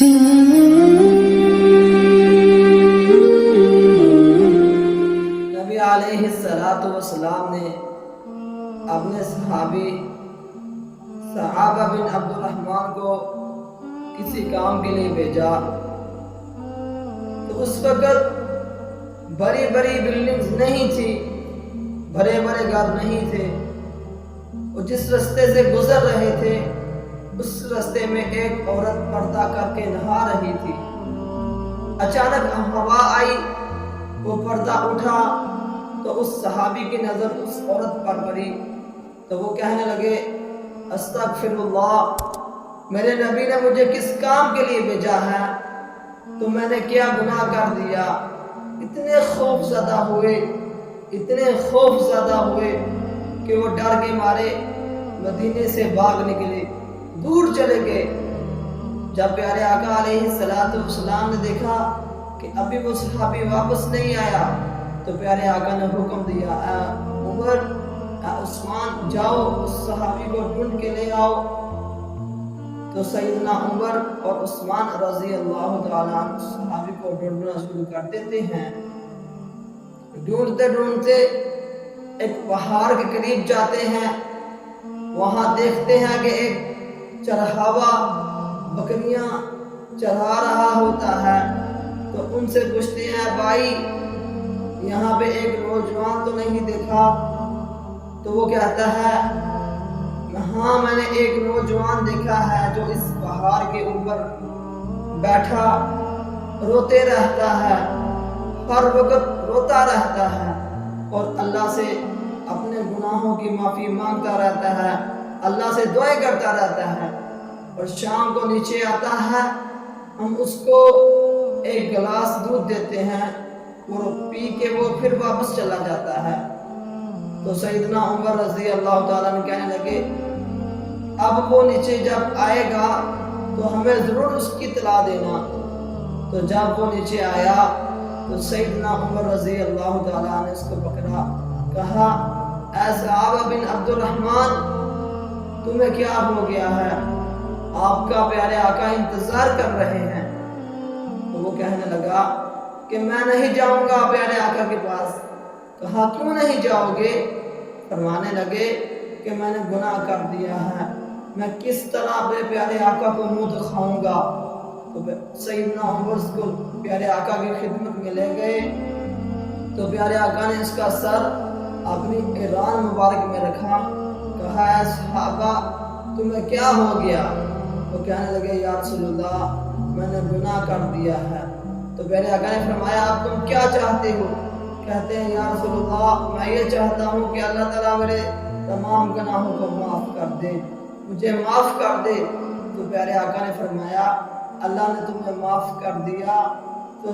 نبی علیہ السلام نے اپنے صحابہ بن عبد الرحمن کو کسی کام کے لیے بھیجا تو اس وقت بڑی بڑی بلڈنگز نہیں تھی، بڑے بڑے گھر نہیں تھے۔ وہ جس راستے سے گزر رہے تھے اس راستے میں ایک عورت پردہ کر کے نہا رہی تھی۔ اچانک ہوا آئی، وہ پردہ اٹھا تو اس صحابی کی نظر اس عورت پر پڑی تو وہ کہنے لگے استغفر اللہ، میرے نبی نے مجھے کس کام کے لیے بھیجا ہے؟ تو میں نے کیا گناہ کر دیا؟ اتنے خوف زدہ ہوئے کہ وہ ڈر کے مارے مدینے سے بھاگ نکلے، دور چلے گئے۔ جب پیارے آقا علیہ السلام نے دیکھا کہ ابھی وہ صحابی واپس نہیں آیا تو پیارے آقا نے حکم دیا، اے عمر، اے عثمان، جاؤ اس صحابی کو ڈھونڈ کے لے آؤ۔ تو سیدنا عمر اور عثمان رضی اللہ تعالیٰ عنہ صحابی کو ڈھونڈنا شروع کر دیتے ہیں۔ ڈھونڈتے ڈھونڈتے ایک پہاڑ کے قریب جاتے ہیں، وہاں دیکھتے ہیں کہ ایک چرہاوا بکریاں چرا رہا ہوتا ہے۔ تو ان سے پوچھتے ہیں، بھائی یہاں پہ ایک نوجوان تو نہیں دیکھا؟ تو وہ کہتا ہے، ہاں میں نے ایک نوجوان دیکھا ہے جو اس پہاڑ کے اوپر بیٹھا روتے رہتا ہے، ہر وقت روتا رہتا ہے اور اللہ سے اپنے گناہوں کی معافی مانگتا رہتا ہے، اللہ سے دعائیں کرتا رہتا ہے، اور شام کو نیچے آتا ہے، ہم اس کو ایک گلاس دودھ دیتے ہیں، وہ پی کے وہ پھر واپس چلا جاتا ہے۔ تو سیدنا عمر رضی اللہ تعالیٰ نے کہنے لگے، اب وہ نیچے جب آئے گا تو ہمیں ضرور اس کی اطلاع دینا۔ تو جب وہ نیچے آیا تو سیدنا عمر رضی اللہ تعالیٰ نے اس کو پکڑا، کہا، اے صحابہ بن عبد الرحمن، تمہیں کیا ہو گیا ہے؟ آپ کا پیارے آقا انتظار کر رہے ہیں۔ تو وہ کہنے لگا کہ میں نہیں جاؤں گا پیارے آقا کے پاس۔ کہا، کیوں نہیں جاؤ گے؟ فرمانے لگے کہ میں نے گناہ کر دیا ہے، میں کس طرح اپنے پیارے آقا کو منہ دکھاؤں گا؟ تو سیدنا عمر اس کو پیارے آقا کی خدمت میں لے گئے تو پیارے آقا نے اس کا سر اپنی ایران مبارک میں رکھا، کہا، اے صحابہ تمہیں کیا ہو گیا؟ وہ کہنے لگے، یا رسول اللہ میں نے گناہ کر دیا ہے۔ تو پیارے آقا نے فرمایا، اب تم کیا چاہتے ہو؟ کہتے ہیں، یا رسول اللہ میں یہ چاہتا ہوں کہ اللہ تعالیٰ میرے تمام گناہوں کو معاف کر دے، مجھے معاف کر دے۔ تو پیارے آقا نے فرمایا، اللہ نے تمہیں معاف کر دیا؟ تو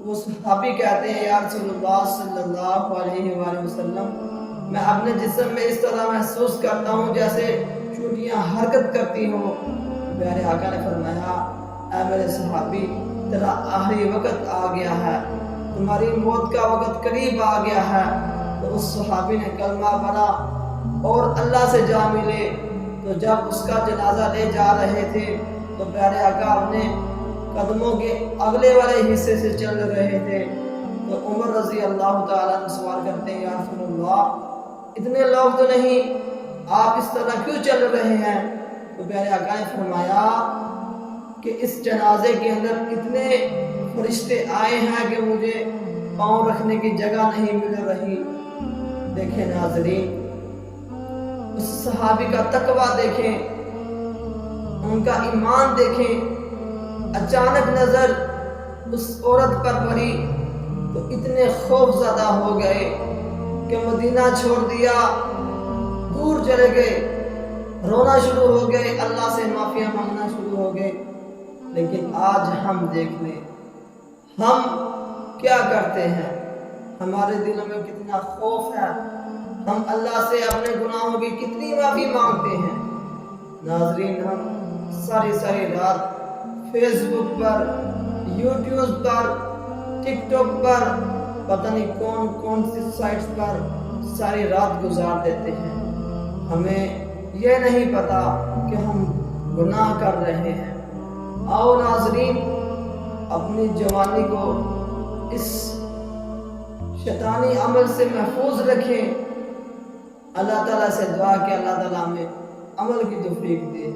وہ صحابی کہتے ہیں، یا رسول اللہ صلی اللہ علیہ وآلہ وسلم، میں اپنے جسم میں اس طرح محسوس کرتا ہوں جیسے چوٹیاں حرکت کرتی ہوں۔ پیارے آقا نے فرمایا، اے میرے صحابی، تیرا آخری وقت آ گیا ہے، تمہاری موت کا وقت قریب آ گیا ہے۔ تو اس صحابی نے کلمہ پڑھا اور اللہ سے جا ملے۔ تو جب اس کا جنازہ لے جا رہے تھے تو پیارے آقا اپنے قدموں کے اگلے والے حصے سے چل رہے تھے۔ تو عمر رضی اللہ تعالیٰ عنہ سوال کرتے ہیں، یا رسول اللہ اتنے لوگ تو نہیں، آپ اس طرح کیوں چل رہے ہیں؟ تو پیارے آقا نے فرمایا کہ اس جنازے کے اندر اتنے فرشتے آئے ہیں کہ مجھے پاؤں رکھنے کی جگہ نہیں مل رہی۔ دیکھیں ناظرین، اس صحابی کا تقویٰ دیکھیں، ان کا ایمان دیکھیں۔ اچانک نظر اس عورت پر پڑی تو اتنے خوف زدہ ہو گئے کہ مدینہ چھوڑ دیا، دور چلے گئے، رونا شروع ہو گئے، اللہ سے معافیاں مانگنا شروع ہو گئے۔ لیکن آج ہم دیکھ لیں ہم کیا کرتے ہیں، ہمارے دلوں میں کتنا خوف ہے، ہم اللہ سے اپنے گناہوں کی کتنی معافی مانگتے ہیں۔ ناظرین، ہم ساری رات فیس بک پر، یوٹیوب پر، ٹک ٹاک پر، پتہ نہیں کون سی سائٹس پر ساری رات گزار دیتے ہیں۔ ہمیں یہ نہیں پتا کہ ہم گناہ کر رہے ہیں۔ آؤ ناظرین اپنی جوانی کو اس شیطانی عمل سے محفوظ رکھیں۔ اللہ تعالیٰ سے دعا کہ اللہ تعالیٰ ہمیں عمل کی توفیق دے۔